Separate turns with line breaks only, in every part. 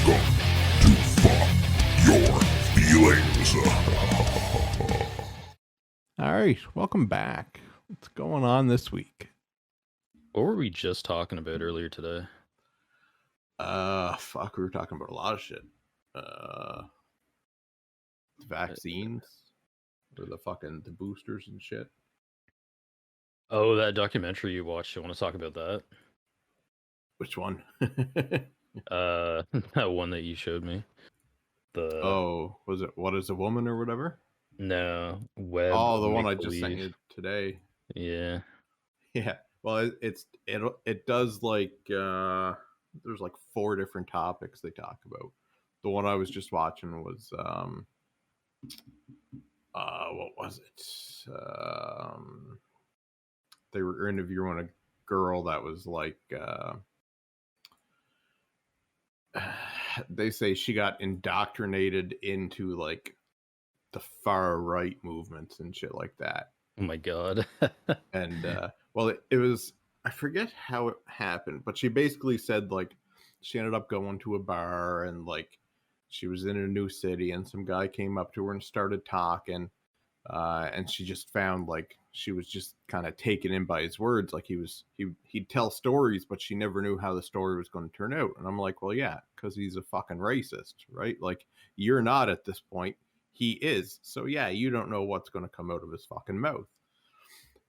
Welcome to Fuck Your Feelings.
All right, welcome back. What's going on this week?
What were we just talking about earlier today?
Fuck, we were talking about a lot of shit. Vaccines, or the boosters and shit.
Oh, that documentary you watched. You want to talk about that?
Which one?
That one that you showed me.
Was it What Is a Woman or whatever?
No, Web.
Oh, the
of
one I just sent
Make-Believe.
you today.
Yeah.
Yeah. Well, it does like there's like 4 different topics they talk about. The one I was just watching was what was it? They were interviewing a girl that was like they say she got indoctrinated into like the far right movements and shit like that.
Oh my god.
And well, it was, I forget how it happened, but she basically said like she ended up going to a bar and like she was in a new city and some guy came up to her and started talking, and she just found like she was just kind of taken in by his words. Like he'd tell stories, but she never knew how the story was going to turn out. And I'm like, well, yeah, because he's a fucking racist, right? Like you're not at this point. He is. So yeah, you don't know what's going to come out of his fucking mouth.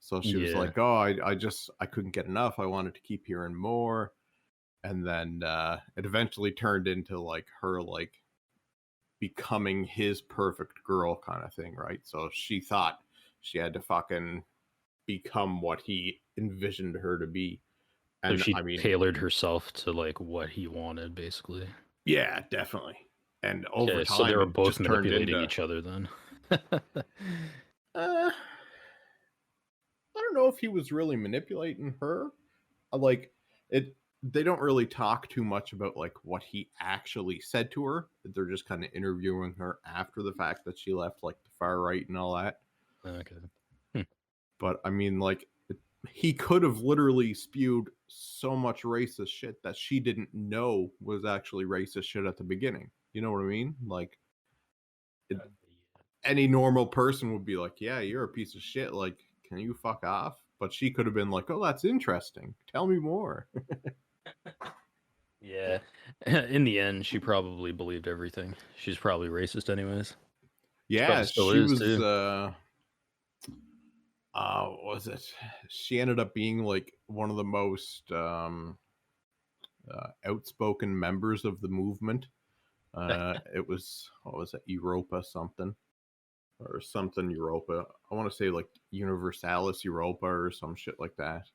So she was like, oh, I couldn't get enough. I wanted to keep hearing more. And then it eventually turned into like her like becoming his perfect girl kind of thing, right? So she thought she had to fucking become what he envisioned her to be.
So
And
she
I mean,
tailored herself to like what he wanted, basically.
yeah, definitely. And over
Okay,
time,
so they were
it
both
just turned
manipulating
into,
each other then.
I don't know if he was really manipulating her. Like it, they don't really talk too much about like what he actually said to her. They're just kind of interviewing her after the fact that she left like the far right and all that.
Okay.
But I mean, like he could have literally spewed so much racist shit that she didn't know was actually racist shit at the beginning. You know what I mean? Like any normal person would be like, yeah, you're a piece of shit. Like, can you fuck off? But she could have been like, oh, that's interesting. Tell me more.
Yeah. In the end, she probably believed everything. She's probably racist anyways.
Yeah,
still
she
is,
was
too.
what was it? She ended up being like one of the most outspoken members of the movement. It was, what was it, Europa something or something Europa. I want to say like Universalis Europa or some shit like that.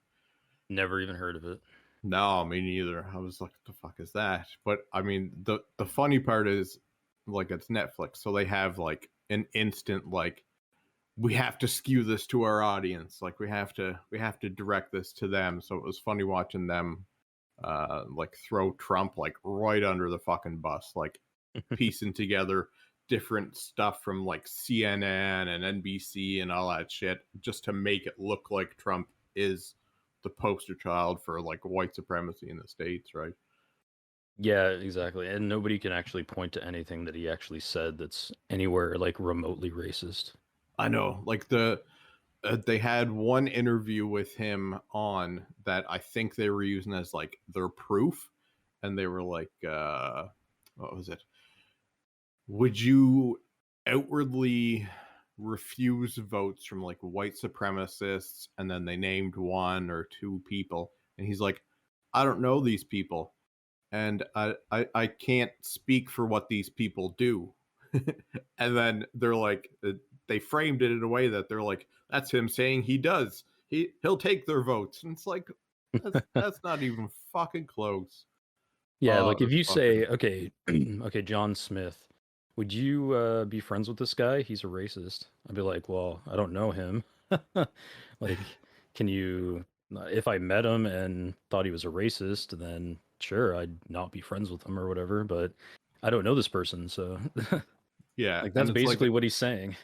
Never even heard of it.
No, me neither. I was like, what the fuck is that? But I mean, the funny part is like it's Netflix, so they have like an instant like we have to skew this to our audience. Like we have to direct this to them. So it was funny watching them like throw Trump like right under the fucking bus, like piecing together different stuff from like CNN and NBC and all that shit just to make it look like Trump is the poster child for like white supremacy in the States, right?
Yeah, exactly. And nobody can actually point to anything that he actually said that's anywhere like remotely racist.
I know, like they had one interview with him on that I think they were using as like their proof, and they were like, what was it? Would you outwardly refuse votes from like white supremacists? And then they named 1 or 2 people, and he's like, I don't know these people, and I can't speak for what these people do. And then they're like, they framed it in a way that they're like, that's him saying he does. He'll take their votes, and it's like that's not even fucking close.
Yeah,
Oh,
like if
it's
you
fucking...
say, okay, okay, John Smith, would you be friends with this guy? He's a racist. I'd be like, well, I don't know him. Like, can you, if I met him and thought he was a racist, then sure, I'd not be friends with him or whatever, but I don't know this person, so
Yeah,
like
and
that's
it's like
basically what he's saying.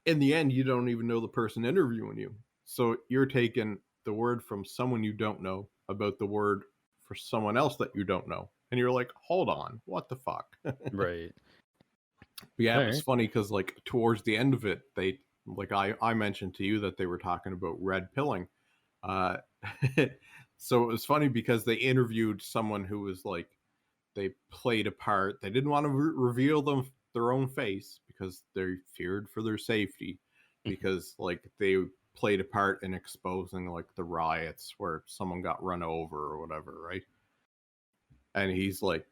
in the end, you don't even know the person interviewing you. So you're taking the word from someone you don't know about the word for someone else that you don't know. And you're like, hold on, what the fuck?
Right.
Yeah,
All
it was
right.
funny because like towards the end of it, they I mentioned to you that they were talking about red pilling. Uh, so it was funny because they interviewed someone who was like they played a part. They didn't want to reveal their own face because they feared for their safety, because like they played a part in exposing like the riots where someone got run over or whatever, right? And he's like,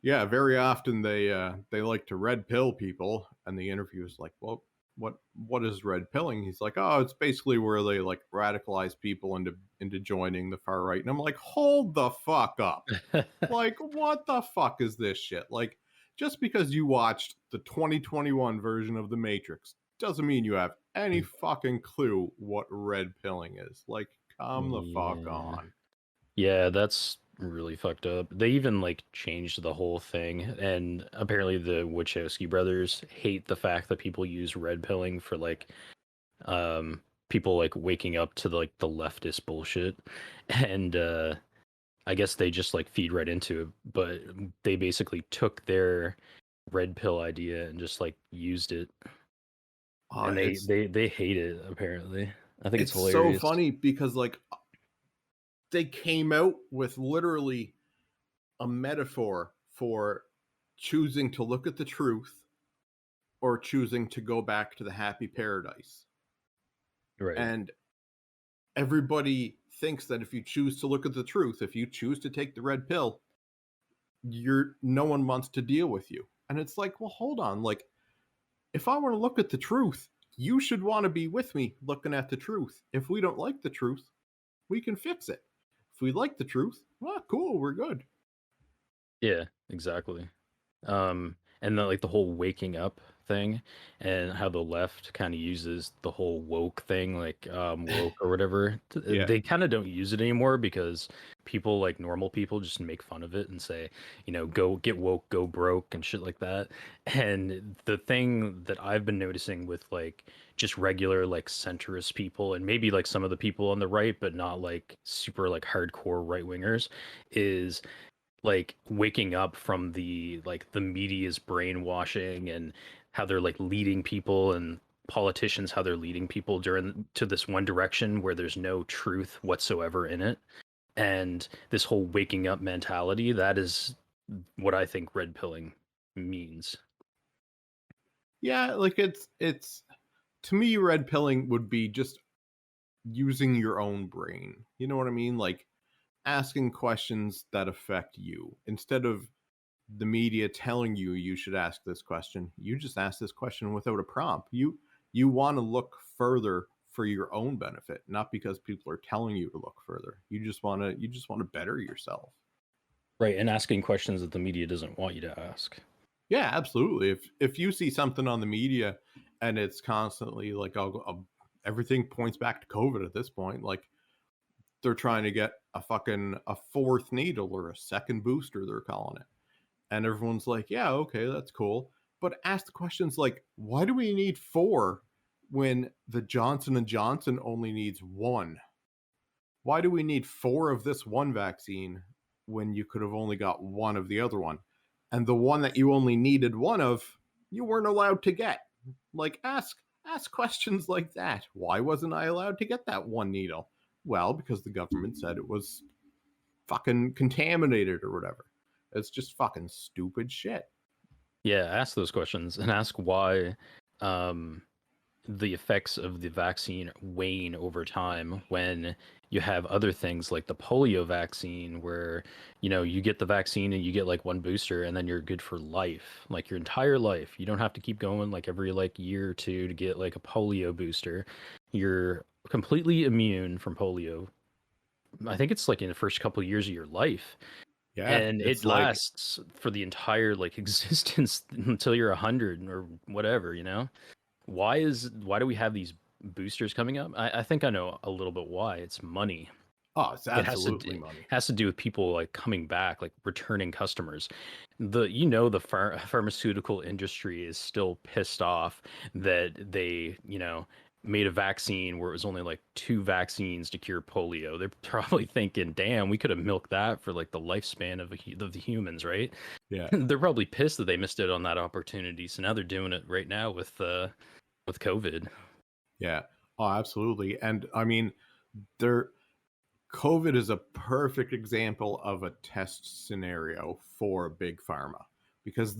yeah, very often they like to red pill people. And the interviewer's like, well, what is red pilling? He's like, oh, it's basically where they like radicalize people into joining the far right. And I'm like, hold the fuck up. Like, what the fuck is this shit? Like, just because you watched the 2021 version of The Matrix doesn't mean you have any fucking clue what red pilling is. Like, come the fuck
Yeah.
on.
Yeah, that's really fucked up. They even like changed the whole thing, and apparently the Wachowski brothers hate the fact that people use red pilling for like people like waking up to like the leftist bullshit. And I guess they just like feed right into it, but they basically took their red pill idea and just like used it. And they
It's
they hate it apparently. I think it's
it's so
hilarious.
funny because like they came out with literally a metaphor for choosing to look at the truth or choosing to go back to the happy paradise.
Right.
And everybody thinks that if you choose to look at the truth, if you choose to take the red pill, no one wants to deal with you. And it's like, well, hold on. Like, if I want to look at the truth, you should want to be with me looking at the truth. If we don't like the truth, we can fix it. If we like the truth, well, cool, we're good.
Yeah, exactly. And the like the whole waking up thing and how the left kind of uses the whole woke thing, like woke or whatever.
Yeah.
They kind of don't use it anymore because people like normal people just make fun of it and say, go get woke, go broke and shit like that. And the thing that I've been noticing with like just regular like centrist people and maybe like some of the people on the right, but not like super like hardcore right wingers, is like waking up from the media's brainwashing and how they're like leading people and politicians how they're leading people during to this one direction where there's no truth whatsoever in it. And this whole waking up mentality, that is what I think red pilling means.
Yeah, like it's to me, red pilling would be just using your own brain. You know what I mean? Like asking questions that affect you instead of the media telling you you should ask this question. You just ask this question without a prompt. You want to look further for your own benefit, not because people are telling you to look further. You just want to better yourself.
Right, and asking questions that the media doesn't want you to ask.
Yeah, absolutely. If you see something on the media and it's constantly like everything points back to COVID at this point, like they're trying to get a fourth needle or a second booster, they're calling it. And everyone's like, yeah, okay, that's cool. But ask the questions like, why do we need four when the Johnson and Johnson only needs one? Why do we need four of this one vaccine when you could have only got one of the other one? And the one that you only needed one of, you weren't allowed to get. Like ask questions like that. Why wasn't I allowed to get that one needle? Well, because the government said it was fucking contaminated or whatever. It's just fucking stupid shit.
Yeah, ask those questions and ask why um the effects of the vaccine wane over time when you have other things like the polio vaccine where you get the vaccine and you get like one booster and then you're good for life, like your entire life. You don't have to keep going like every like year or two to get like a polio booster. You're completely immune from polio. I think it's like in the first couple of years of your life,
Yeah,
and
it's
it
like,
lasts for the entire like existence until you're 100 or whatever. Why do we have these boosters coming up? I think I know a little bit why. It's money.
oh, it's
It has to
absolutely
do,
money.
has to do with people like coming back, like returning customers. The pharmaceutical industry is still pissed off that they made a vaccine where it was only like 2 vaccines to cure polio, they're probably thinking, damn, we could have milked that for like the lifespan of the humans, right?
Yeah.
They're probably pissed that they missed out on that opportunity. So now they're doing it right now with COVID.
Yeah. Oh, absolutely. And I mean, there COVID is a perfect example of a test scenario for big pharma because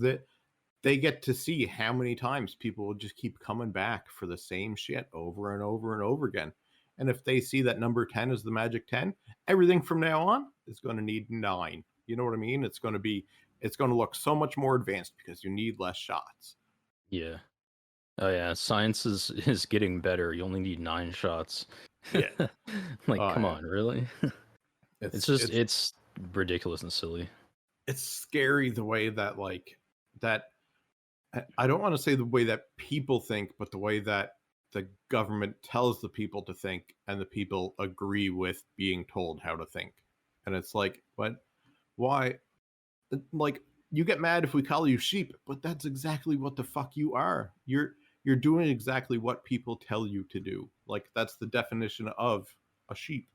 they get to see how many times people will just keep coming back for the same shit over and over and over again. And if they see that number 10 is the magic 10, everything from now on is going to need 9. You know what I mean? It's going to look so much more advanced because you need less shots.
Yeah. Oh yeah, science is getting better. You only need 9 shots.
Yeah.
Like,
Oh,
come
yeah.
on, really? It's ridiculous and silly.
It's scary the way that that I don't want to say the way that people think, but the way that the government tells the people to think and the people agree with being told how to think. And it's like, what? Why? Like, you get mad if we call you sheep, but that's exactly what the fuck you are. You're doing exactly what people tell you to do. Like, that's the definition of a sheep.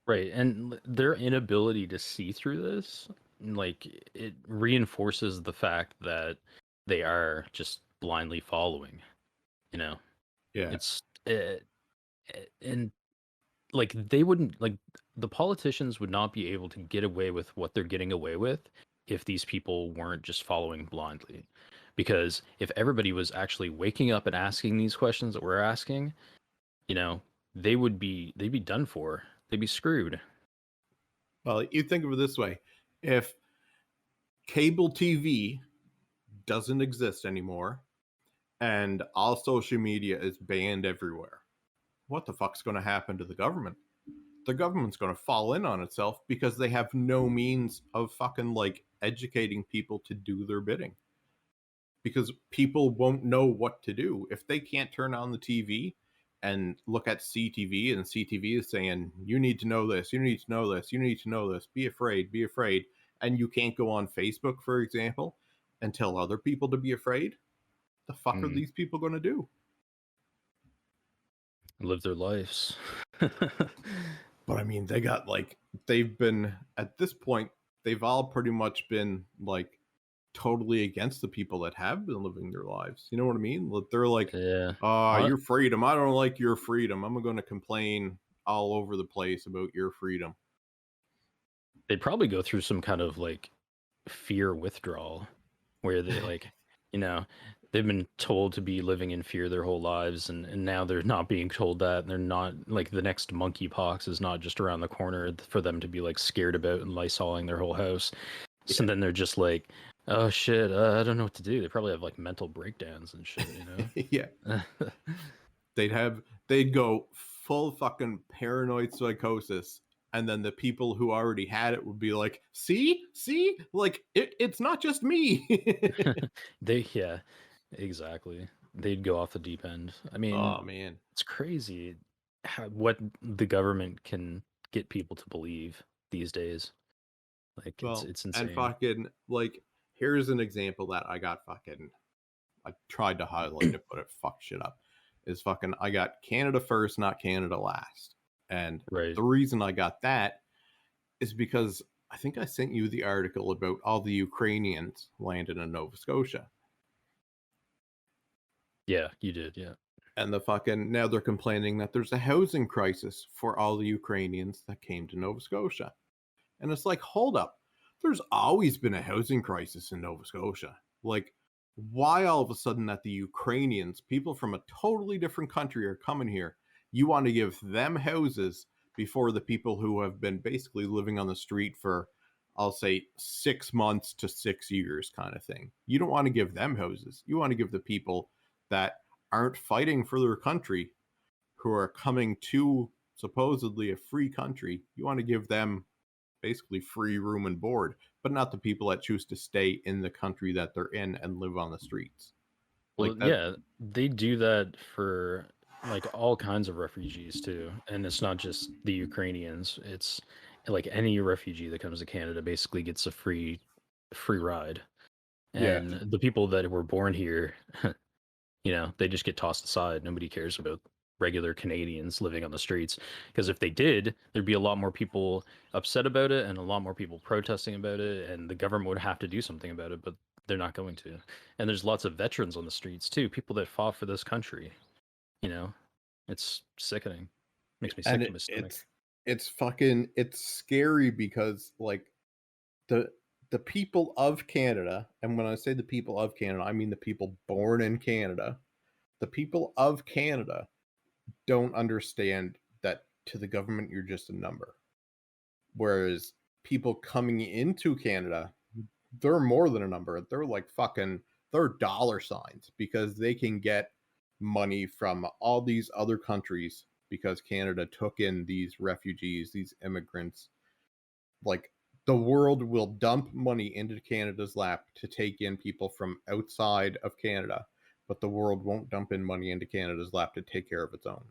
Right, and their inability to see through this, like, it reinforces the fact that they are just blindly following, you know?
Yeah.
It's and like they wouldn't like the politicians would not be able to get away with what they're getting away with if these people weren't just following blindly. Because if everybody was actually waking up and asking these questions that we're asking, you know, they'd be done for. They'd be screwed.
Well, you think of it this way. If cable TV doesn't exist anymore and all social media is banned everywhere, what the fuck's going to happen to the government? The government's going to fall in on itself because they have no means of fucking like educating people to do their bidding. Because people won't know what to do if they can't turn on the TV and look at CTV, and CTV is saying, you need to know this, you need to know this, you need to know this, be afraid, and you can't go on Facebook, for example, and tell other people to be afraid. The fuck are these people going to do?
Live their lives.
But I mean, they've been, at this point, they've all pretty much been like totally against the people that have been living their lives. You know what I mean? They're like,
Yeah.
your freedom. I don't like your freedom. I'm going to complain all over the place about your freedom.
They'd probably go through some kind of like fear withdrawal where they like, you know, they've been told to be living in fear their whole lives, and now they're not being told that, and they're not like the next monkeypox is not just around the corner for them to be like scared about and lysoling their whole house. Yeah. So then they're just like, oh shit, I don't know what to do. They probably have like mental breakdowns and shit, you know?
Yeah. They'd go full fucking paranoid psychosis, and then the people who already had it would be like, see, like it's not just me.
Yeah, exactly. They'd go off the deep end. I mean,
oh man,
it's crazy what the government can get people to believe these days. Like, it's insane.
And fucking like, here's an example that I tried to highlight it, but it fucked shit up. Is fucking, I got Canada first, not Canada last. And
right.
The reason I got that is because I think I sent you the article about all the Ukrainians landed in Nova Scotia.
Yeah, you did, yeah.
And now they're complaining that there's a housing crisis for all the Ukrainians that came to Nova Scotia. And it's like, hold up. There's always been a housing crisis in Nova Scotia. Like, why all of a sudden that the Ukrainians, people from a totally different country, are coming here? You want to give them houses before the people who have been basically living on the street for, I'll say, 6 months to 6 years kind of thing. You don't want to give them houses. You want to give the people that aren't fighting for their country, who are coming to supposedly a free country, you want to give them basically free room and board, but not the people that choose to stay in the country that they're in and live on the streets.
Well, yeah, they do that for like all kinds of refugees too, and it's not just the Ukrainians. It's like any refugee that comes to Canada basically gets a free ride, and the people that were born here They just get tossed aside. Nobody cares about regular Canadians living on the streets. Because if they did, there'd be a lot more people upset about it and a lot more people protesting about it, and the government would have to do something about it, but they're not going to. And there's lots of veterans on the streets too, people that fought for this country. You know, it's sickening. Makes me sick
And
to my stomach.
it's scary because like the the people of Canada, and when I say the people of Canada, I mean the people born in Canada. The people of Canada don't understand that to the government you're just a number. Whereas people coming into Canada, they're more than a number. They're like they're dollar signs because they can get money from all these other countries because Canada took in these refugees, these immigrants. Like the world will dump money into Canada's lap to take in people from outside of Canada, but the world won't dump in money into Canada's lap to take care of its own.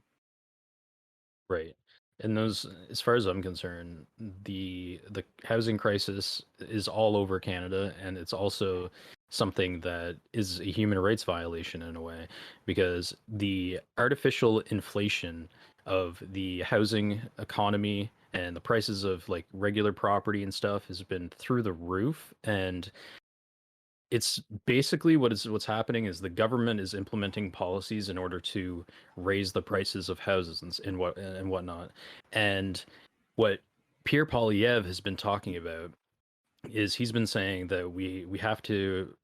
Right. And those, as far as I'm concerned, the housing crisis is all over Canada, and it's also something that is a human rights violation in a way, because the artificial inflation of the housing economy and the prices of like regular property and stuff has been through the roof. And it's basically what's happening is the government is implementing policies in order to raise the prices of houses and whatnot. And what Pierre Polyev has been talking about is he's been saying that we have to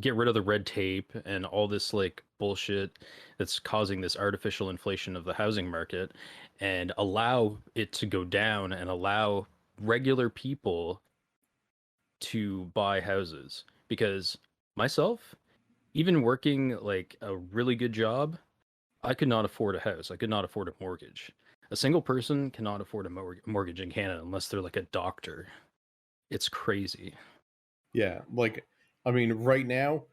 get rid of the red tape and all this like bullshit that's causing this artificial inflation of the housing market, and allow it to go down and allow regular people to buy houses. Because myself, even working like a really good job, I could not afford a house. I could not afford a mortgage. A single person cannot afford a mortgage in Canada unless they're like a doctor. It's crazy.
Yeah, like I mean, right now,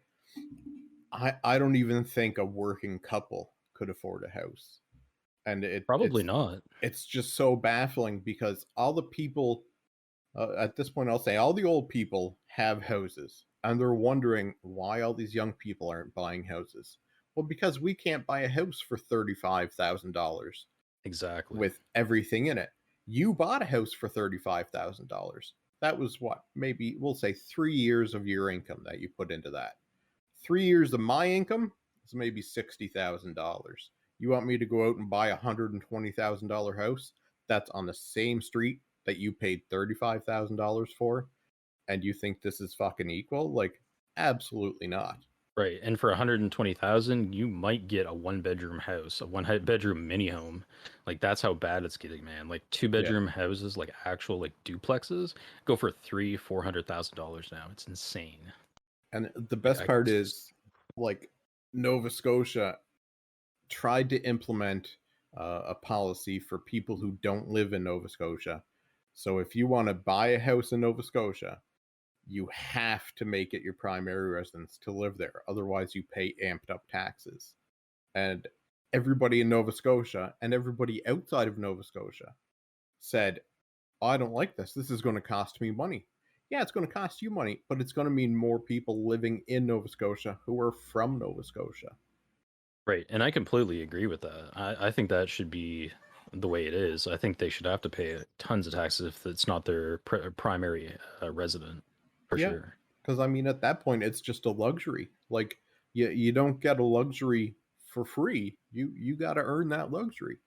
I don't even think a working couple could afford a house, and
Probably not.
it's just so baffling because all the people at this point, I'll say all the old people have houses, and they're wondering why all these young people aren't buying houses. Well, because we can't buy a house for $35,000
Exactly.
with everything in it. You bought a house for $35,000. That was what, maybe we'll say 3 years of your income that you put into that. 3 years of my income is maybe $60,000. You want me to go out and buy $120,000 house that's on the same street that you paid $35,000 for, and you think this is fucking equal? Like, absolutely not.
Right. And for 120,000, you might get a one-bedroom house, a one-bedroom mini home. Like that's how bad it's getting, man. Like two
Yeah,
bedroom houses, like actual like duplexes, go for $300,000-$400,000 now. It's insane.
and the best
I,
part is, like, Nova Scotia tried to implement a policy for people who don't live in Nova Scotia. So if you want to buy a house in Nova Scotia, you have to make it your primary residence to live there. Otherwise, you pay amped up taxes. And everybody in Nova Scotia and everybody outside of Nova Scotia said, oh, I don't like this. This is going to cost me money. Yeah, it's going to cost you money, but it's going to mean more people living in Nova Scotia who are from Nova Scotia.
right. And I completely agree with that. I think that should be the way it is. I think they should have to pay tons of taxes if it's not their primary resident, for
Yeah,
sure.
because I mean, at that point, it's just a luxury. Like you don't get a luxury for free. You got to earn that luxury.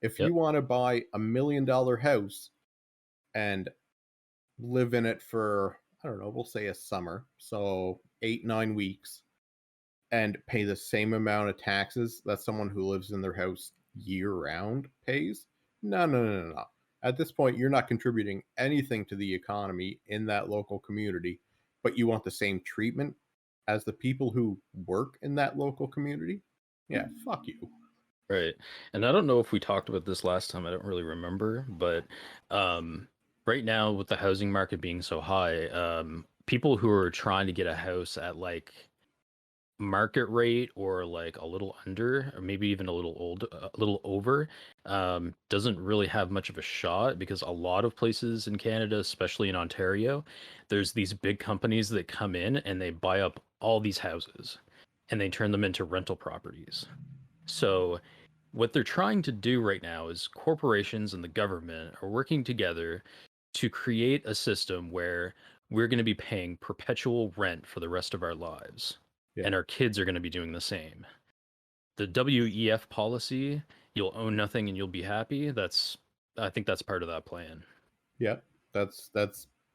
If you
Yep.
want to buy $1 million house and live in it for, I don't know, we'll say a summer, so 8 9 weeks, and pay the same amount of taxes that someone who lives in their house year round pays, no, no, no, no, no. At this point, you're not contributing anything to the economy in that local community, but you want the same treatment as the people who work in that local community. Yeah, fuck you.
Right. And I don't know if we talked about this last time. I don't really remember, but um, right now with the housing market being so high, people who are trying to get a house at like market rate or like a little under, or maybe even a little over, doesn't really have much of a shot, because a lot of places in Canada, especially in Ontario, there's these big companies that come in and they buy up all these houses. and they turn them into rental properties. So what they're trying to do right now is corporations and the government are working together to create a system where we're going to be paying perpetual rent for the rest of our lives.
Yeah.
And our kids are going to be doing the same. The WEF policy, you'll own nothing and you'll be happy. I think that's part of that plan.
Yeah, that's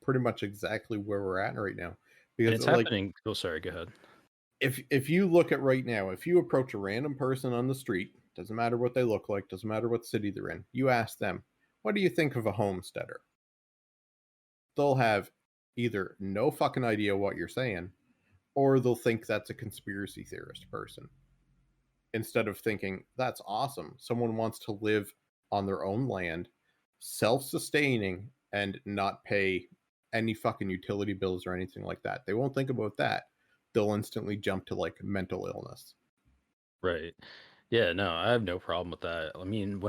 pretty much exactly where we're at right now.
And
Because
it's
like,
happening. Oh, sorry, go ahead.
if you look at right now, if you approach a random person on the street, doesn't matter what they look like, doesn't matter what city they're in, you ask them, what do you think of a homesteader? They'll have either no fucking idea what you're saying, or they'll think that's a conspiracy theorist person. Instead of thinking, that's awesome. Someone wants to live on their own land, self-sustaining, and not pay any fucking utility bills or anything like that. They won't think about that. They'll instantly jump to like mental illness.
Right. Yeah, no, I have no problem with that. I mean,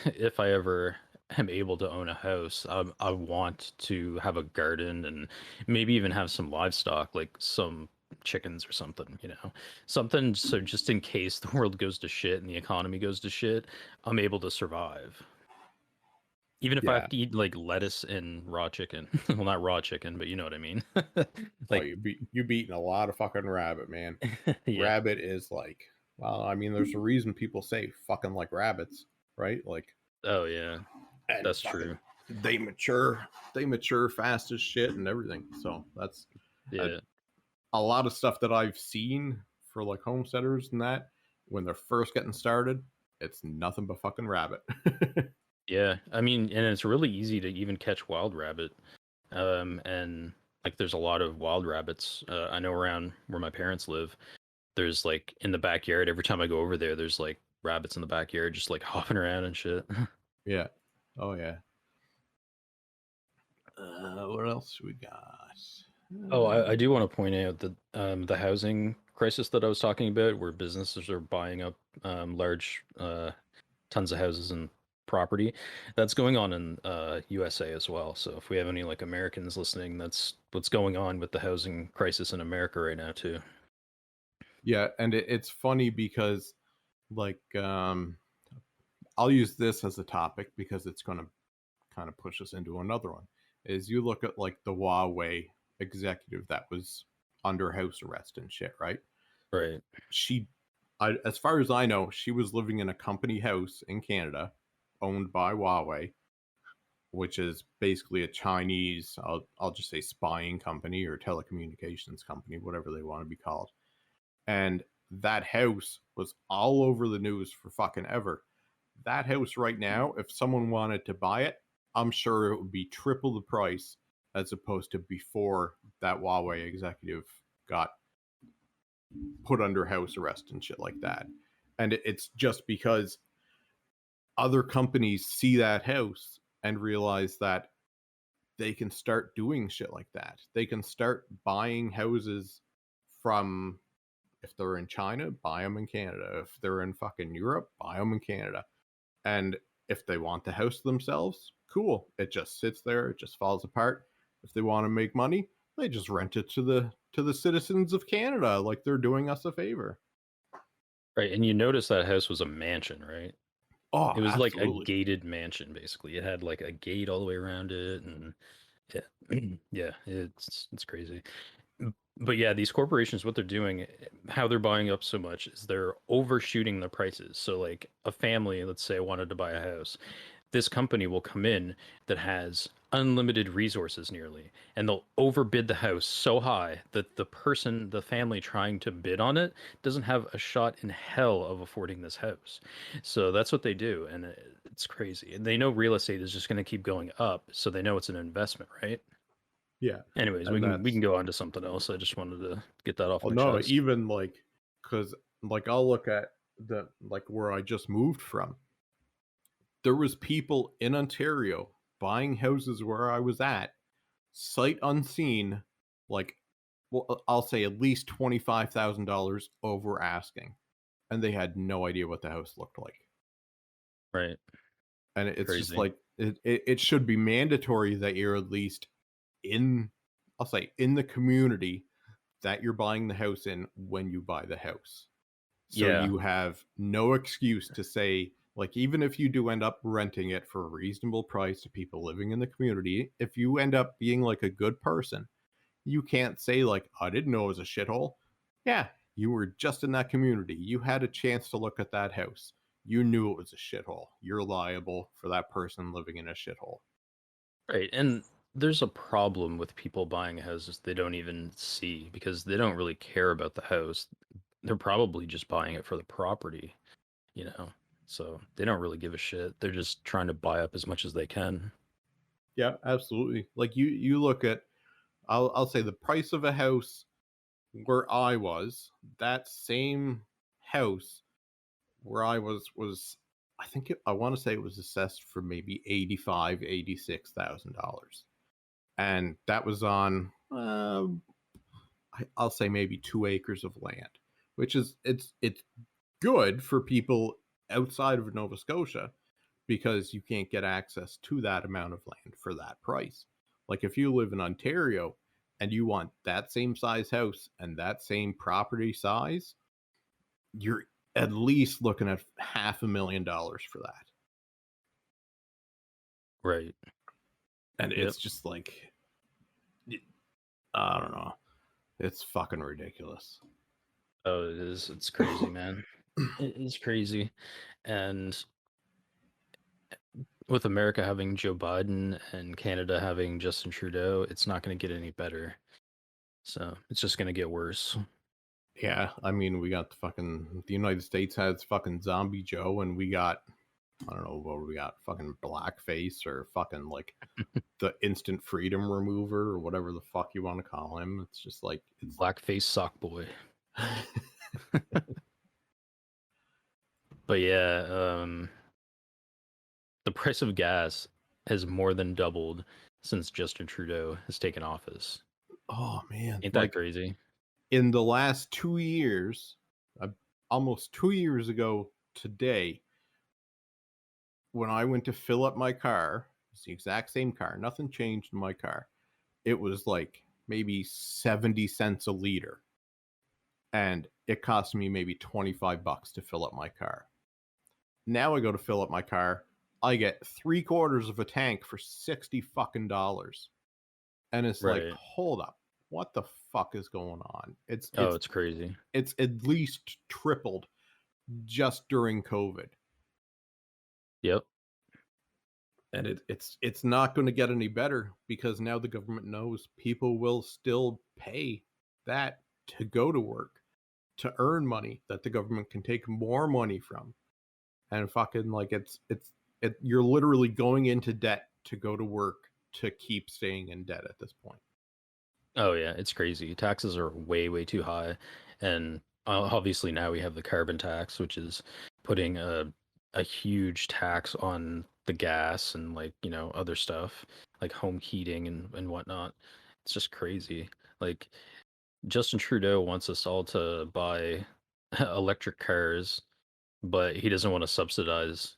if I ever am able to own a house, I want to have a garden and maybe even have some livestock, like some chickens or something, something so just in case the world goes to shit and the economy goes to shit, I'm able to survive. Even if I
Yeah.
have to eat like lettuce and raw chicken. Well, not raw chicken, but you know what I mean.
Oh,
Like,
you beating a lot of fucking rabbit, man.
yeah.
Rabbit is like, well, I mean, there's a reason people say fucking like rabbits, right? Like,
Oh, yeah.
and
That's
fucking,
true.
they mature fast as shit and everything. So that's
Yeah.
a lot of stuff that I've seen for like homesteaders and that when they're first getting started, it's nothing but fucking rabbit.
Yeah, I mean, and it's really easy to even catch wild rabbit. And like there's a lot of wild rabbits. I know around where my parents live, there's like in the backyard, every time I go over there, there's like rabbits in the backyard just like hopping around and shit.
Yeah. Oh yeah. What else we got?
Oh, I do want to point out that the housing crisis that I was talking about, where businesses are buying up large tons of houses and property, that's going on in USA as well. So if we have any like Americans listening, that's what's going on with the housing crisis in America right now too.
Yeah, and it's funny because like I'll use this as a topic because it's going to kind of push us into another one. Is you look at like the Huawei executive that was under house arrest and shit, right?
Right.
She, as far as I know, she was living in a company house in Canada owned by Huawei, which is basically a Chinese, I'll just say spying company or telecommunications company, whatever they want to be called. And that house was all over the news for fucking ever. That house right now, if someone wanted to buy it, I'm sure it would be triple the price as opposed to before that Huawei executive got put under house arrest and shit like that. And it's just because other companies see that house and realize that they can start doing shit like that. They can start buying houses from, if they're in China, buy them in Canada. If they're in fucking Europe, buy them in Canada. And if they want the house themselves, cool. It just sits there. It just falls apart. If they want to make money, they just rent it to the citizens of Canada, like they're doing us a favor.
Right. And you notice that house was a mansion, right?
Oh,
It was like a
absolutely.
gated mansion, basically. It had like a gate all the way around it, and yeah, yeah, it's crazy. But yeah, these corporations, what they're doing, how they're buying up so much is they're overshooting the prices. So like a family, let's say, wanted to buy a house, this company will come in that has unlimited resources nearly, and they'll overbid the house so high that the family trying to bid on it doesn't have a shot in hell of affording this house. So that's what they do, and it's crazy. And they know real estate is just going to keep going up, so they know it's an investment, right?
Yeah.
Anyways, we
And
can go on to something else. I just wanted to get that off
well,
my
no,
chest.
even like, because like I'll look at the like where I just moved from. There was people in Ontario buying houses where I was at, sight unseen, like, well, I'll say at least $25,000 over asking, and they had no idea what the house looked like.
Right.
And it's just
Crazy.
like it should be mandatory that you're at least in, I'll say, in the community that you're buying the house in when you buy the house. So
Yeah.
you have no excuse to say, like, even if you do end up renting it for a reasonable price to people living in the community, if you end up being like a good person, you can't say, like, I didn't know it was a shithole. Yeah, you were just in that community. You had a chance to look at that house. You knew it was a shithole. You're liable for that person living in a shithole.
Right. And there's a problem with people buying houses they don't even see because they don't really care about the house. They're probably just buying it for the property, you know. So they don't really give a shit. They're just trying to buy up as much as they can.
Yeah, absolutely. Like you look at, I'll say the price of a house where I was, that same house where I was I want to say it was assessed for maybe $86,000, and that was on I'll say maybe 2 acres of land, which is it's good for people outside of Nova Scotia because you can't get access to that amount of land for that price. Like if you live in Ontario and you want that same size house and that same property size, you're at least looking at $500,000 for that.
Right.
And
Yep.
it's just like, I don't know. It's fucking ridiculous.
Oh, it is. It's crazy, man. It is crazy. And with America having Joe Biden and Canada having Justin Trudeau, it's not going to get any better. So it's just going to get worse.
Yeah, I mean, we got the United States has fucking Zombie Joe, and we got, I don't know what we got, fucking blackface or fucking like the instant freedom remover or whatever the fuck you want to call him. It's just like, it's
Blackface sock boy. But yeah, the price of gas has more than doubled since Justin Trudeau has taken office.
oh man,
Ain't that
like
crazy?
in the last 2 years, almost 2 years ago today, when I went to fill up my car, it's the exact same car, nothing changed in my car. It was like maybe 70 cents a liter. And it cost me maybe $25 to fill up my car. Now I go to fill up my car, I get 3/4 of a tank for $60 fucking dollars. And it's like,
Right.
hold up, what the fuck is going on?
Oh, it's crazy.
It's at least tripled just during COVID.
Yep.
And it's not going to get any better because now the government knows people will still pay that to go to work, to earn money that the government can take more money from. And fucking like you're literally going into debt to go to work to keep staying in debt at this point.
Oh yeah, it's crazy. Taxes are way, way too high, and obviously now we have the carbon tax, which is putting a huge tax on the gas and like other stuff like home heating and whatnot. It's just crazy. Like Justin Trudeau wants us all to buy electric cars, but he doesn't want to subsidize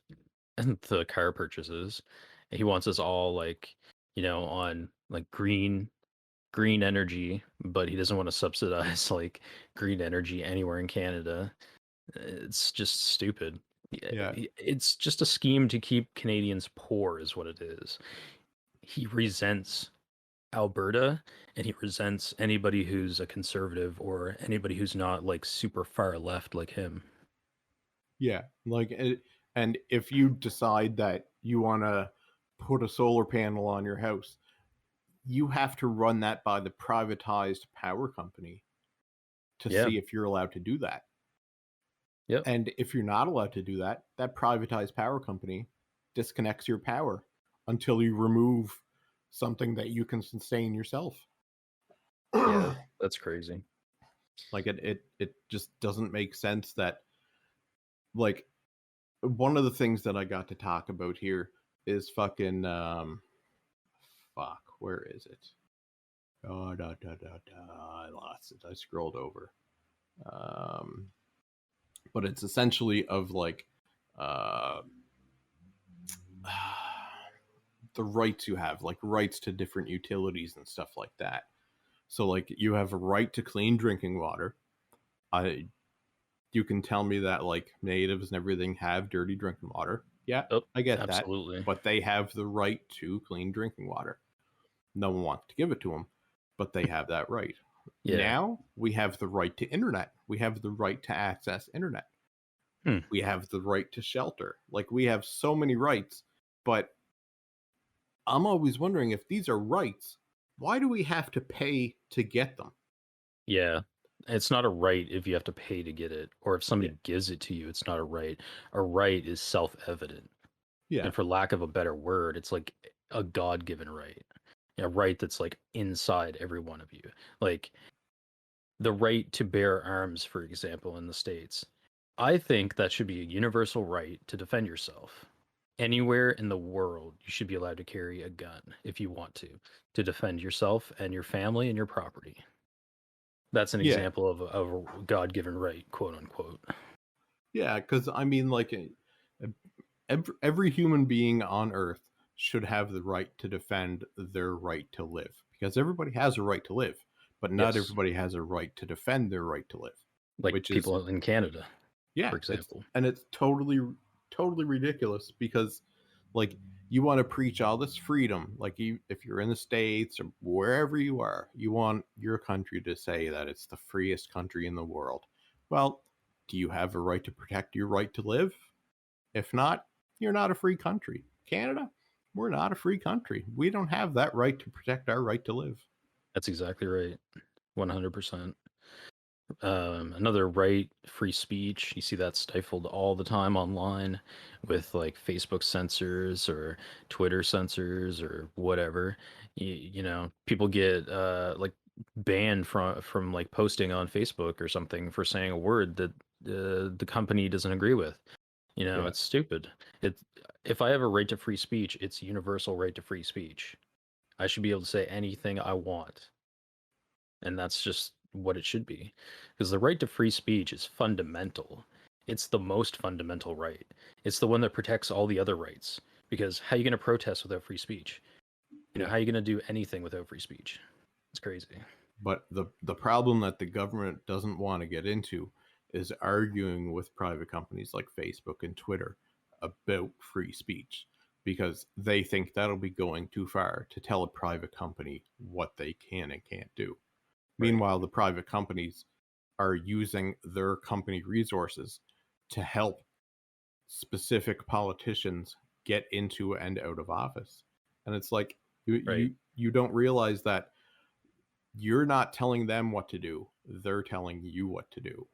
the car purchases. He wants us all like on like green energy, but he doesn't want to subsidize like green energy anywhere in Canada. It's just stupid.
Yeah.
It's just a scheme to keep Canadians poor, is what it is. He resents Alberta and he resents anybody who's a conservative or anybody who's not like super far left like him.
Yeah. And if you decide that you want to put a solar panel on your house, you have to run that by the privatized power company to
Yeah.
see if you're allowed to do that.
Yep.
And if you're not allowed to do that, that privatized power company disconnects your power until you remove something that you can sustain yourself.
Yeah, that's crazy.
Like it just doesn't make sense that, like, one of the things that I got to talk about here is fucking fuck, where is it? Oh, I lost it. I scrolled over. But it's essentially of like the rights you have, like rights to different utilities and stuff like that. So like you have a right to clean drinking water. I You can tell me that like natives and everything have dirty drinking water. Yeah,
Oh,
I get that.
absolutely.
But they have the right to clean drinking water. No one wants to give it to them, but they have that right.
Yeah.
Now we have the right to internet. We have the right to access internet. We have the right to shelter. Like we have so many rights, but I'm always wondering if these are rights, why do we have to pay to get them?
Yeah. It's not a right if you have to pay to get it, or if somebody
Yeah.
gives it to you, it's not a right. A right is self-evident.
Yeah.
And for lack of a better word, it's like a God-given right. A right that's like inside every one of you. Like the right to bear arms, for example, in the States. I think that should be a universal right to defend yourself. Anywhere in the world, you should be allowed to carry a gun if you want to defend yourself and your family and your property. That's an
Yeah.
example of a God-given right, quote unquote.
Yeah, because I mean, like, every human being on Earth should have the right to defend their right to live, because everybody has a right to live, but not
Yes.
everybody has a right to defend their right to live.
Like
Which is,
people in Canada,
yeah,
for example.
it's totally ridiculous because, like, you want to preach all this freedom, like if you're in the States or wherever you are, you want your country to say that it's the freest country in the world. Well, do you have a right to protect your right to live? If not, you're not a free country. Canada, we're not a free country. We don't have that right to protect our right to live.
That's exactly right. 100%. Another right, free speech. You see that stifled all the time online with like Facebook censors or Twitter censors or whatever. People get like banned from like posting on Facebook or something for saying a word that the company doesn't agree with.
Yeah.
It's stupid. If I have a right to free speech, it's universal right to free speech. I should be able to say anything I want, and that's just what it should be, because the right to free speech is fundamental. It's the most fundamental right. It's the one that protects all the other rights, because how are you going to protest without free speech?
Yeah.
How are you going to do anything without free speech? It's crazy.
But the problem that the government doesn't want to get into is arguing with private companies like Facebook and Twitter about free speech, because they think that'll be going too far to tell a private company what they can and can't do.
Right.
Meanwhile, the private companies are using their company resources to help specific politicians get into and out of office. And it's like
Right.
you don't realize that you're not telling them what to do. They're telling you what to do.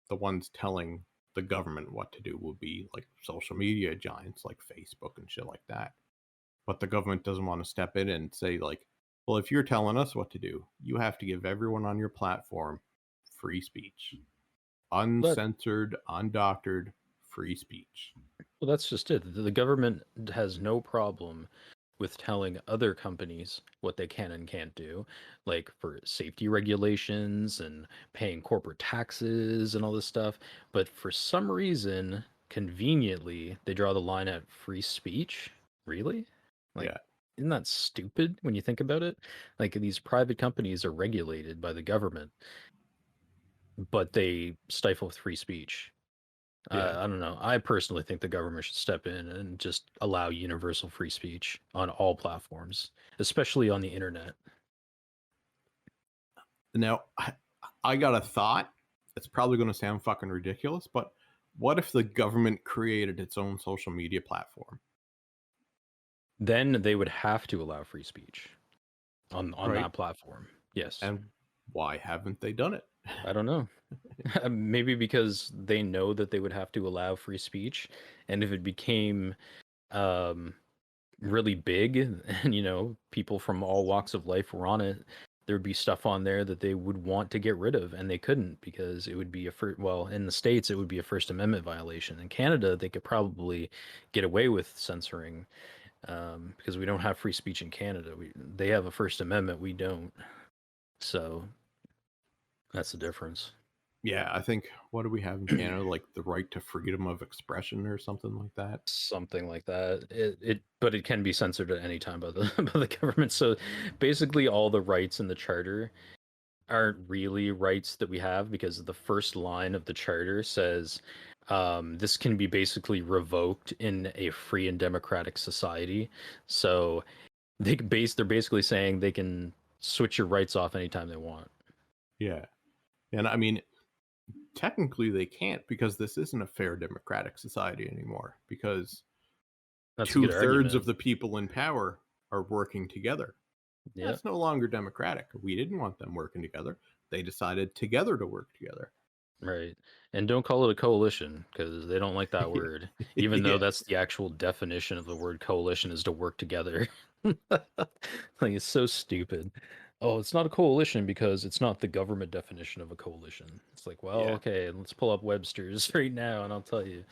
The ones telling the government what to do will be like social media giants like Facebook and shit like that. But the government doesn't want to step in and say like, well, if you're telling us what to do, you have to give everyone on your platform free speech. Uncensored, undoctored, free speech.
Well, that's just it. The government has no problem with telling other companies what they can and can't do, like for safety regulations and paying corporate taxes and all this stuff. But for some reason, conveniently, they draw the line at free speech. Really? Like,
Yeah.
isn't that stupid when you think about it? Like, these private companies are regulated by the government, but they stifle free speech.
Yeah.
I don't know. I personally think the government should step in and just allow universal free speech on all platforms, especially on the internet.
Now, I got a thought. It's probably going to sound fucking ridiculous, but what if the government created its own social media platform?
Then they would have to allow free speech on
Right.
that platform. Yes.
And why haven't they done it?
I don't know. Maybe because they know that they would have to allow free speech, and if it became um, really big, and people from all walks of life were on it, there would be stuff on there that they would want to get rid of, and they couldn't because it would be in the States it would be a First Amendment violation. In Canada, they could probably get away with censoring because we don't have free speech in Canada. They have a First Amendment, we don't. So that's the difference.
Yeah, I think what do we have in Canada? Like the right to freedom of expression or something like that.
Something like that. But it can be censored at any time by the by the government. So basically, all the rights in the charter aren't really rights that we have because the first line of the charter says this can be basically revoked in a free and democratic society. So they're basically saying they can switch your rights off anytime they want.
Yeah. And I mean, technically they can't because this isn't a fair democratic society anymore because
That's a good
2/3 of
argument.
the people in power are working together.
Yeah,
That's no longer democratic. We didn't want them working together. They decided together to work together.
right. And don't call it a coalition because they don't like that word, even though
Yeah.
that's the actual definition of the word coalition is to work together. Like it's so stupid. Oh, it's not a coalition because it's not the government definition of a coalition. It's like, well,
Yeah.
okay, let's pull up Webster's right now, and I'll tell you,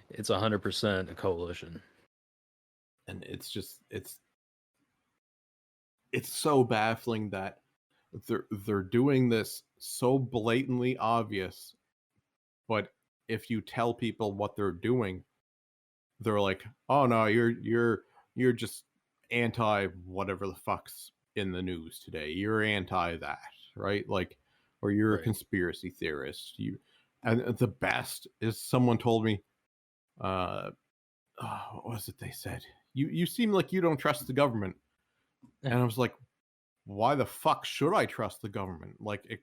it's 100% a coalition.
And it's so baffling that they're doing this so blatantly obvious, but if you tell people what they're doing, they're like, "Oh no, you're just anti whatever the fuck's in the news today. You're anti that, right? Like, or you're a
Right.
conspiracy theorist. You." And the best is someone told me, uh, what was it they said? You seem like you don't trust the government, and I was like, why the fuck should I trust the government? Like,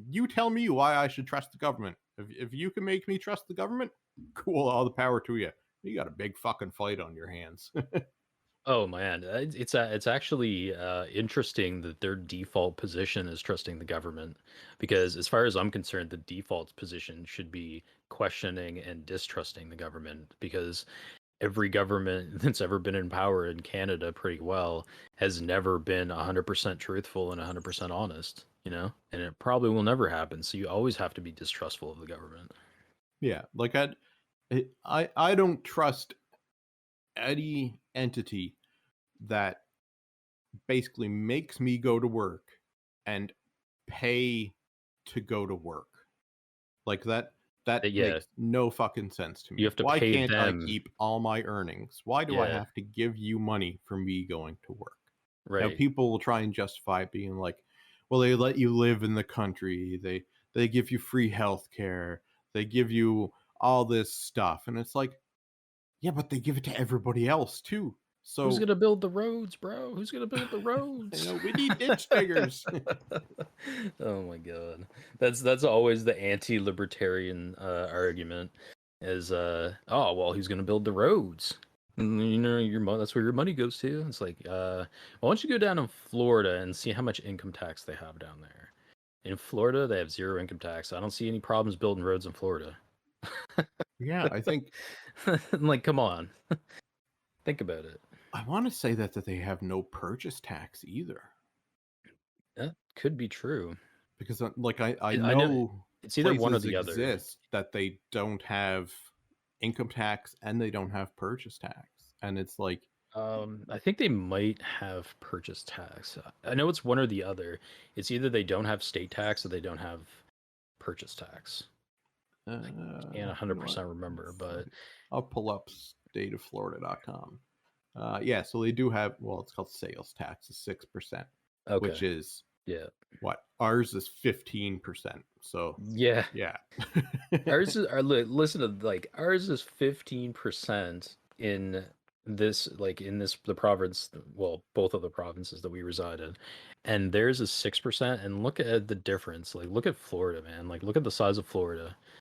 you tell me why I should trust the government. If you can make me trust the government, cool, all the power to you. You got a big fucking fight on your hands.
Oh man, it's actually interesting that their default position is trusting the government, because as far as I'm concerned, the default position should be questioning and distrusting the government, because every government that's ever been in power in Canada pretty well has never been 100% truthful and 100% honest, you know? And it probably will never happen, so you always have to be distrustful of the government.
Yeah, like I don't trust any entity that basically makes me go to work and pay to go to work. Like that
Yeah,
makes no fucking sense to
you
me.
have to
Why
pay
can't I
them.
keep all my earnings? Why do I
Yeah,
have to give you money for me going to work? Now
right.
people will try and justify it being like, well, they let you live in the country. They give you free health care. They give you all this stuff. And it's like, yeah, but they give it to everybody else too.
Who's
So,
gonna build the roads, bro? Who's gonna build the
you
roads?
know, we need ditch diggers.
Oh my god, that's always the anti-libertarian argument. Is oh well, who's gonna build the roads? You know, that's where your money goes to. It's like why don't you go down in Florida and see how much income tax they have down there? In Florida, they have zero income tax. I don't see any problems building roads in Florida.
Yeah, I think
Like, come on, think about it.
I want to say that they have no purchase tax either.
That could be true.
Because like I
I know
know
it's either one or
places
the other.
exist that they don't have income tax and they don't have purchase tax. And it's like,
I think they might have purchase tax. I know it's one or the other. It's either they don't have state tax or they don't have purchase tax. I can't
you know what?
100% remember, but
I'll pull up stateoflorida.com. Yeah, so they do have, well, it's called sales tax, is 6%,
okay.
which is
Yeah.
what? Ours is 15%. So,
Yeah.
yeah.
Ours is listen to like ours is 15% in this the province, well, both of the provinces that we reside in. And theirs is 6%, and look at the difference. Like look at Florida, man. Like look at the size of Florida
Yeah.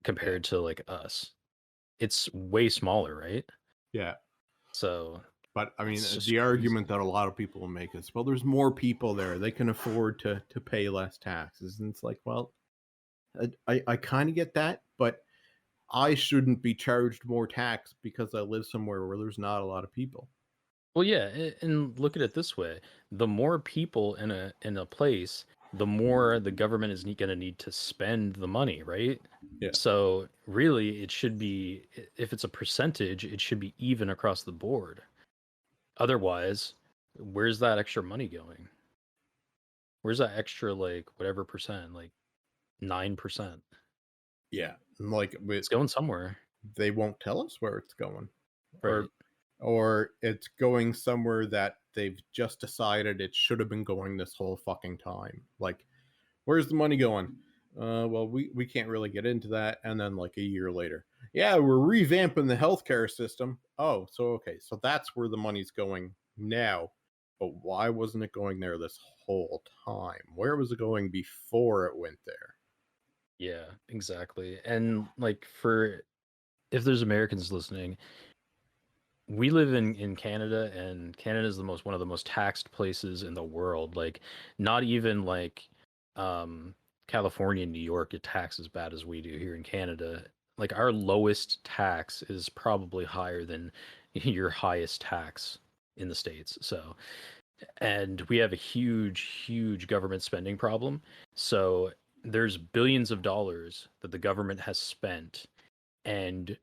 compared to like us. It's way smaller, right?
Yeah.
So
But I mean,
it's just
the
crazy.
argument that a lot of people will make is, well, there's more people there; they can afford to pay less taxes. And it's like, well, I kind of get that, but I shouldn't be charged more tax because I live somewhere where there's not a lot of people.
Well, yeah, and look at it this way: the more people in a place, the more the government is going to need to spend the money, right?
Yeah,
So really, it should be if it's a percentage, it should be even across the board. Otherwise, where's that extra money going? Where's that extra like whatever percent? Like 9%.
Yeah, like
It's going somewhere.
they won't tell us where it's going,
Right.
or it's going somewhere that they've just decided it should have been going this whole fucking time. Like, where's the money going? Well, we can't really get into that. And then like a year later, yeah, we're revamping the healthcare system. Oh, so okay, so that's where the money's going now. But why wasn't it going there this whole time? Where was it going before it went there?
Yeah, exactly. And like for if there's Americans listening, we live in Canada, and Canada is the most one of the most taxed places in the world. Like not even like California and New York get taxed as bad as we do here in Canada. Like our lowest tax is probably higher than your highest tax in the States. So, and we have a huge government spending problem. So there's billions of dollars that the government has spent, and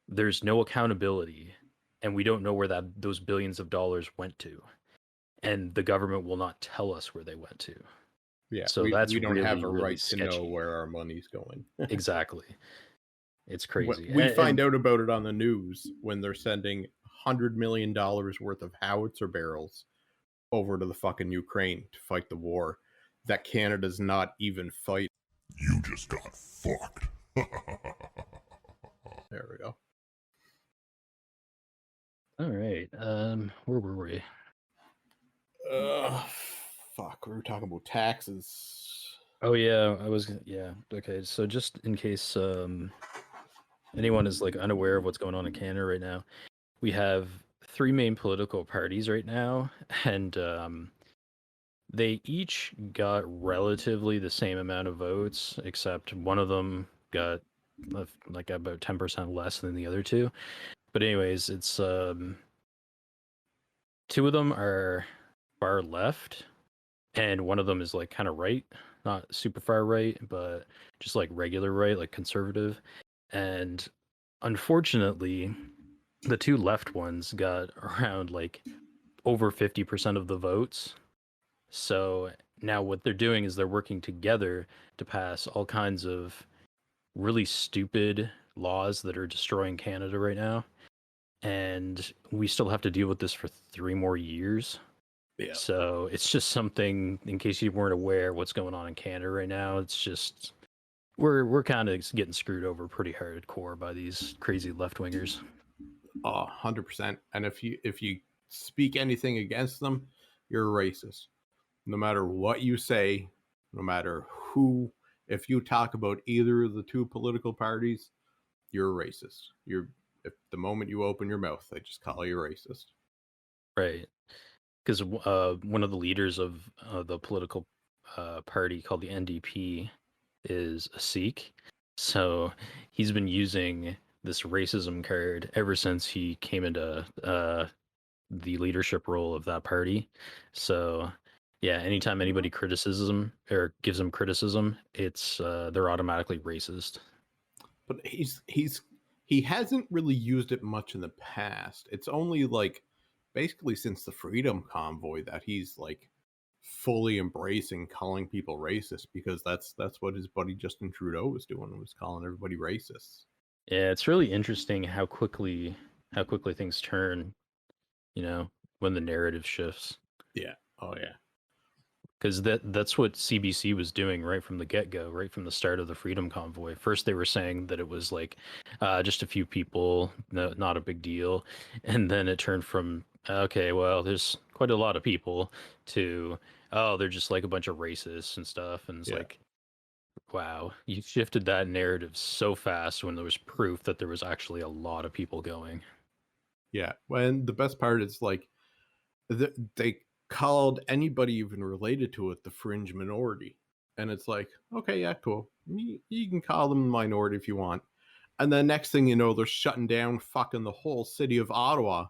there's no accountability, and we don't know where that those billions of dollars went to, and the government will not tell us where they went to.
Yeah,
So that's
we don't have a
really
right to know
sketchy.
where our money's going.
Exactly. It's crazy.
We find out about it on the news when they're sending $100 million worth of howitzer barrels over to the fucking Ukraine to fight the war that Canada's not even fighting.
You just got fucked.
There we go.
All right. Where were we?
Fuck, we were talking about taxes.
Oh yeah, yeah. Okay, so just in case anyone is like unaware of what's going on in Canada right now, we have three main political parties right now, and they each got relatively the same amount of votes, except one of them got like about 10% less than the other two. But anyways, it's two of them are far left, and one of them is like kind of right, not super far right, but just like regular right, like conservative. And unfortunately, the two left ones got around like over 50% of the votes. So now what they're doing is they're working together to pass all kinds of really stupid laws that are destroying Canada right now. And we still have to deal with this for 3 more years.
Yeah.
So it's just something, in case you weren't aware what's going on in Canada right now, it's just we're kind of getting screwed over pretty hardcore by these crazy left wingers.
100%. And if you speak anything against them, you're a racist. No matter what you say, no matter who, if you talk about either of the two political parties, you're a racist. If the moment you open your mouth, they just call you racist.
Right. Because one of the leaders of the political party called the NDP is a Sikh. So he's been using this racism card ever since he came into the leadership role of that party. So yeah, anytime anybody criticizes or gives him criticism, it's they're automatically racist.
But he hasn't really used it much in the past. It's only like basically since the Freedom Convoy that he's like fully embracing calling people racist, because that's what his buddy Justin Trudeau was doing, was calling everybody racist.
Yeah, it's really interesting how quickly things turn, when the narrative shifts.
Yeah. Oh yeah.
Because that's what CBC was doing right from the get-go, right from the start of the Freedom Convoy. First, they were saying that it was like just a few people, not a big deal. And then it turned from, okay, well, there's quite a lot of people, to, oh, they're just like a bunch of racists and stuff. And it's like, wow, you shifted that narrative so fast when there was proof that there was actually a lot of people going.
Yeah. When the best part is like, they called anybody even related to it the fringe minority. And it's like, okay, yeah, cool. You can call them the minority if you want. And the next thing you know, they're shutting down fucking the whole city of Ottawa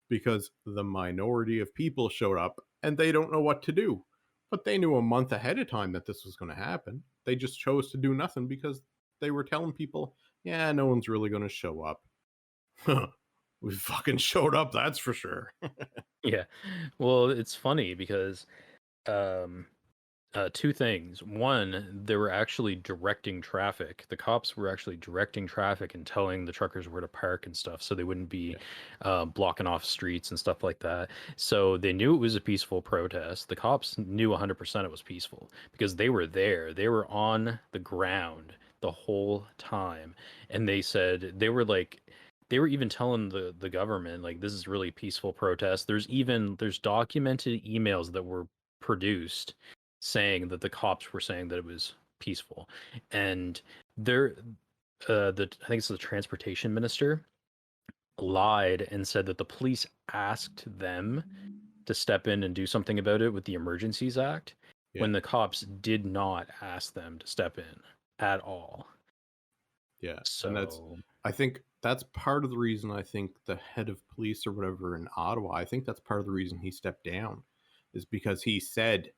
because the minority of people showed up and they don't know what to do. But they knew a month ahead of time that this was going to happen. They just chose to do nothing because they were telling people, yeah, no one's really going to show up. We fucking showed up, that's for sure.
Yeah. Well, it's funny because Two things. One, they were actually directing traffic. The cops were actually directing traffic and telling the truckers where to park and stuff, so they wouldn't be blocking off streets and stuff like that. So they knew it was a peaceful protest. The cops knew 100% it was peaceful because they were there. They were on the ground the whole time, and they said they were like. They were even telling the government like this is really peaceful protest. There's documented emails that were produced saying that the cops were saying that it was peaceful, and they're I think it's the transportation minister lied and said that the police asked them to step in and do something about it with the Emergencies Act when the cops did not ask them to step in at all.
Yeah.
So
And I think that's part of the reason I think the head of police or whatever in Ottawa, I think that's part of the reason he stepped down, is because he said,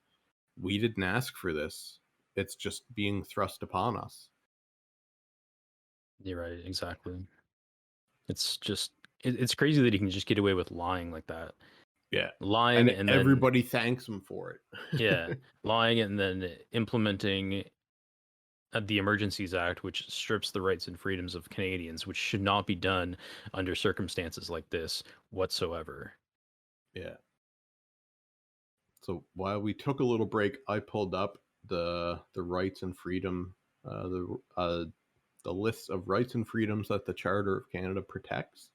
we didn't ask for this. It's just being thrust upon us.
you're right, exactly. It's just it's crazy that he can just get away with lying like that.
Yeah.
Lying and then
everybody thanks him for it.
yeah, lying and then implementing the Emergencies Act, which strips the rights and freedoms of Canadians, which should not be done under circumstances like this whatsoever.
Yeah. So while we took a little break, I pulled up the rights and freedom, the list of rights and freedoms that the Charter of Canada protects.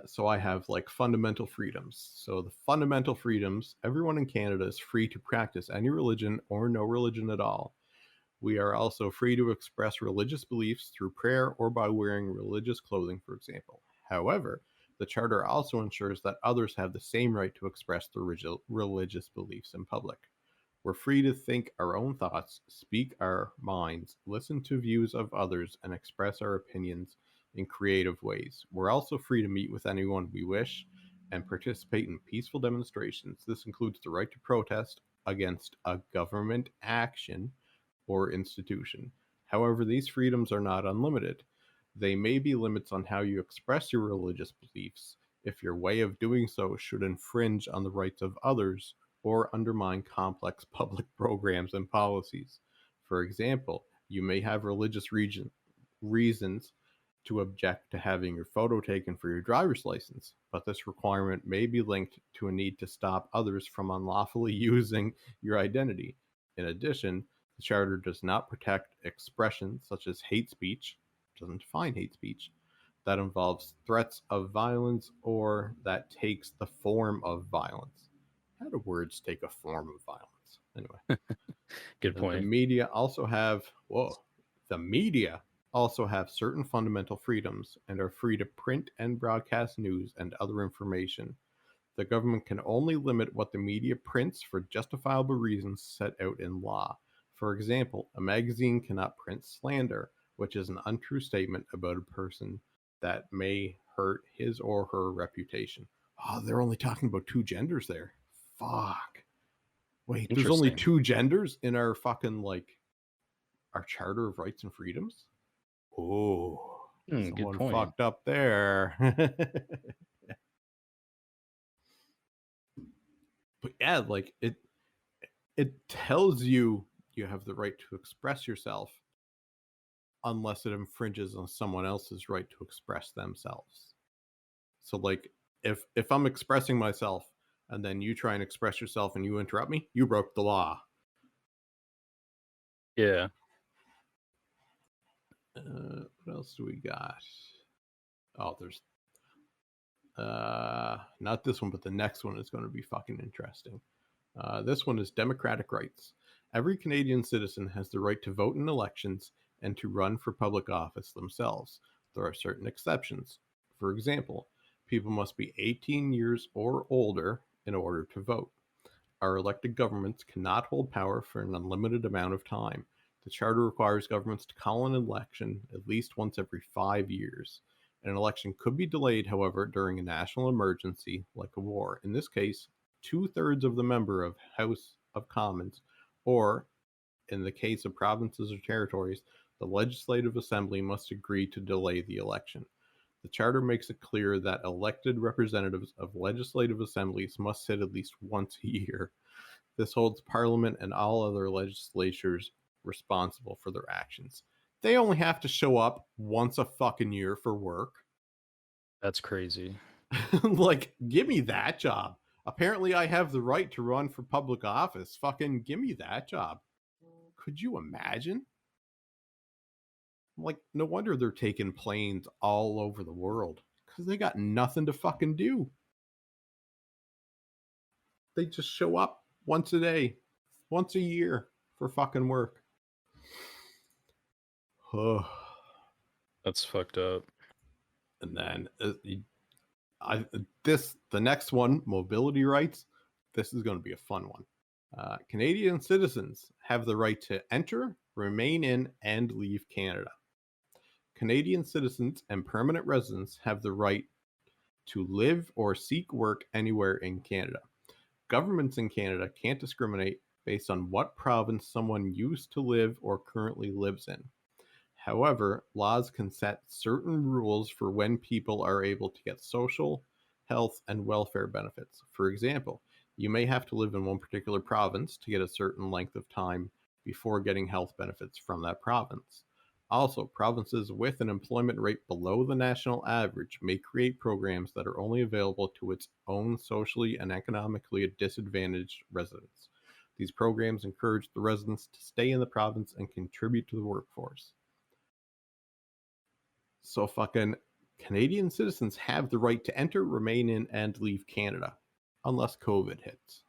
So I have like fundamental freedoms. So the fundamental freedoms, everyone in Canada is free to practice any religion or no religion at all. We are also free to express religious beliefs through prayer or by wearing religious clothing, for example. However, the Charter also ensures that others have the same right to express their religious beliefs in public. We're free to think our own thoughts, speak our minds, listen to views of others, and express our opinions in creative ways. We're also free to meet with anyone we wish and participate in peaceful demonstrations. This includes the right to protest against a government action or institution. However, these freedoms are not unlimited. There may be limits on how you express your religious beliefs if your way of doing so should infringe on the rights of others or undermine complex public programs and policies. For example, you may have religious reasons to object to having your photo taken for your driver's license, but this requirement may be linked to a need to stop others from unlawfully using your identity. In addition, the Charter does not protect expression such as hate speech, doesn't define hate speech, that involves threats of violence or that takes the form of violence. How do words take a form of violence? Anyway.
Good point.
The media also have certain fundamental freedoms and are free to print and broadcast news and other information. The government can only limit what the media prints for justifiable reasons set out in law. For example, a magazine cannot print slander, which is an untrue statement about a person that may hurt his or her reputation. Oh, they're only talking about two genders there. Fuck. Wait, there's only two genders in our fucking, like, our Charter of Rights and Freedoms? Oh, someone fucked up there. But yeah, like, it tells you have the right to express yourself unless it infringes on someone else's right to express themselves. So like if I'm expressing myself and then you try and express yourself and you interrupt me, you broke the law.
Yeah.
What else do we got? Oh, there's not this one, but the next one is going to be fucking interesting. This one is democratic rights. Every Canadian citizen has the right to vote in elections and to run for public office themselves. There are certain exceptions. For example, people must be 18 years or older in order to vote. Our elected governments cannot hold power for an unlimited amount of time. The Charter requires governments to call an election at least once every 5 years. An election could be delayed, however, during a national emergency like a war. In this case, 2/3 of the member of House of Commons, or in the case of provinces or territories, the Legislative Assembly must agree to delay the election. The Charter makes it clear that elected representatives of legislative assemblies must sit at least once a year. This holds Parliament and all other legislatures responsible for their actions. They only have to show up once a fucking year for work.
That's crazy.
Like, give me that job. Apparently, I have the right to run for public office. Fucking give me that job. Could you imagine? Like, no wonder they're taking planes all over the world because they got nothing to fucking do. They just show up once a day, once a year for fucking work.
That's fucked up.
And then the next one, mobility rights. This is going to be a fun one. Canadian citizens have the right to enter, remain in, and leave Canada. Canadian citizens and permanent residents have the right to live or seek work anywhere in Canada. Governments in Canada can't discriminate based on what province someone used to live or currently lives in. However, laws can set certain rules for when people are able to get social, health, and welfare benefits. For example, you may have to live in one particular province to get a certain length of time before getting health benefits from that province. Also, provinces with an employment rate below the national average may create programs that are only available to its own socially and economically disadvantaged residents. These programs encourage the residents to stay in the province and contribute to the workforce. So fucking Canadian citizens have the right to enter, remain in, and leave Canada, unless COVID hits.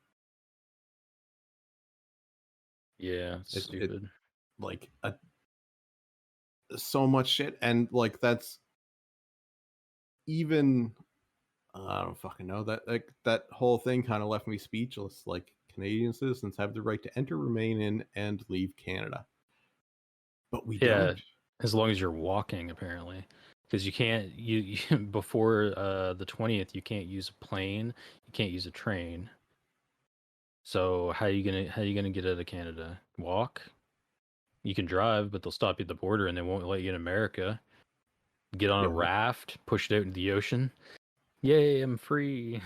Yeah, it's stupid.
Like so much shit, and like that's even I don't fucking know that whole thing kind of left me speechless. Like Canadian citizens have the right to enter, remain in, and leave Canada, but we don't.
As long as you're walking, apparently, because you can't you before the 20th, you can't use a plane, you can't use a train. So how are you gonna get out of Canada? Walk? You can drive, but they'll stop you at the border and they won't let you in America. Get on a raft, push it out into the ocean. Yay, I'm free.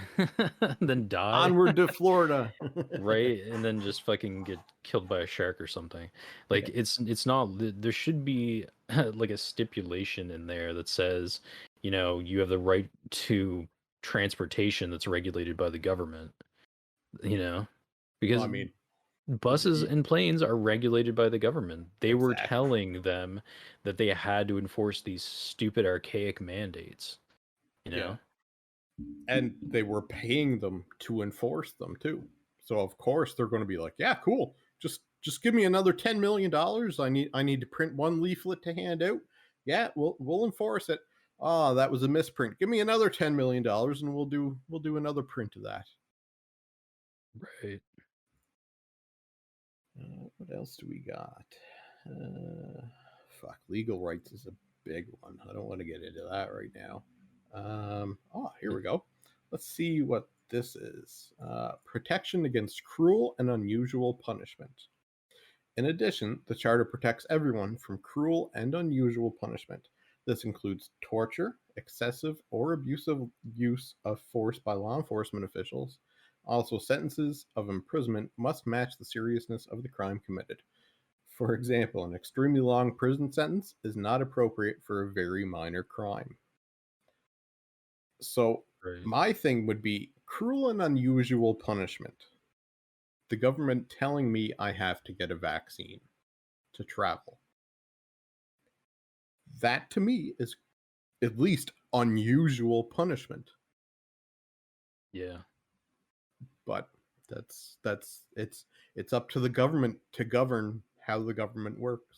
Then die.
Onward to Florida.
Right, and then just fucking get killed by a shark or something. Like it's not, there should be like a stipulation in there that says, you have the right to transportation that's regulated by the government. Because
Well, I mean,
buses and planes are regulated by the government. They were
Exactly.
telling them that they had to enforce these stupid archaic mandates.
Yeah. And they were paying them to enforce them too. So of course they're going to be like, yeah, cool. Just give me another $10 million. I need to print one leaflet to hand out. Yeah, we'll enforce it. Oh, that was a misprint. Give me another $10 million and we'll do another print of that.
Right.
What else do we got? Legal rights is a big one. I don't want to get into that right now. Here we go. Let's see what this is. Protection against cruel and unusual punishment. In addition, the Charter protects everyone from cruel and unusual punishment. This includes torture, excessive or abusive use of force by law enforcement officials. Also, sentences of imprisonment must match the seriousness of the crime committed. For example, an extremely long prison sentence is not appropriate for a very minor crime. So my thing would be cruel and unusual punishment. The government telling me I have to get a vaccine to travel. That to me is at least unusual punishment.
Yeah.
But it's up to the government to govern how the government works.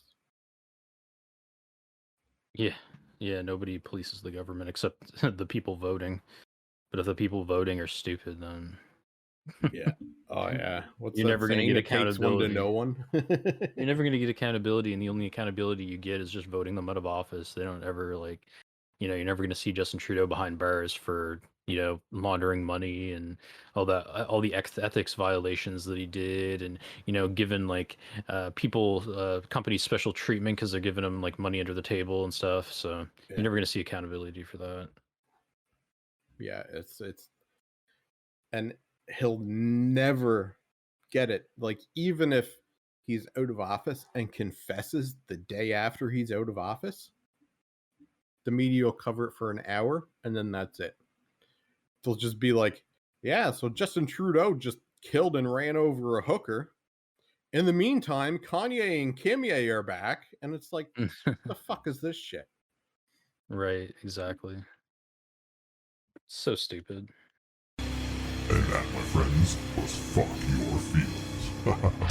Yeah, nobody polices the government except the people voting. But if the people voting are stupid, then
yeah. Oh yeah. What's
you're never going to get accountability.
One to no one.
You're never going to get accountability, and the only accountability you get is just voting them out of office. They don't ever you're never going to see Justin Trudeau behind bars for laundering money and all the ethics violations that he did, and given companies special treatment because they're giving them money under the table and stuff. So you're never going to see accountability for that.
Yeah, it's and he'll never get it. Like, even if he's out of office and confesses the day after he's out of office, the media will cover it for an hour and then that's it. They'll just be like, yeah, so Justin Trudeau just killed and ran over a hooker. In the meantime, Kanye and Kimye are back. And it's like, the fuck is this shit?
Right, exactly. So stupid.
And that, my friends, was fuck your feelings.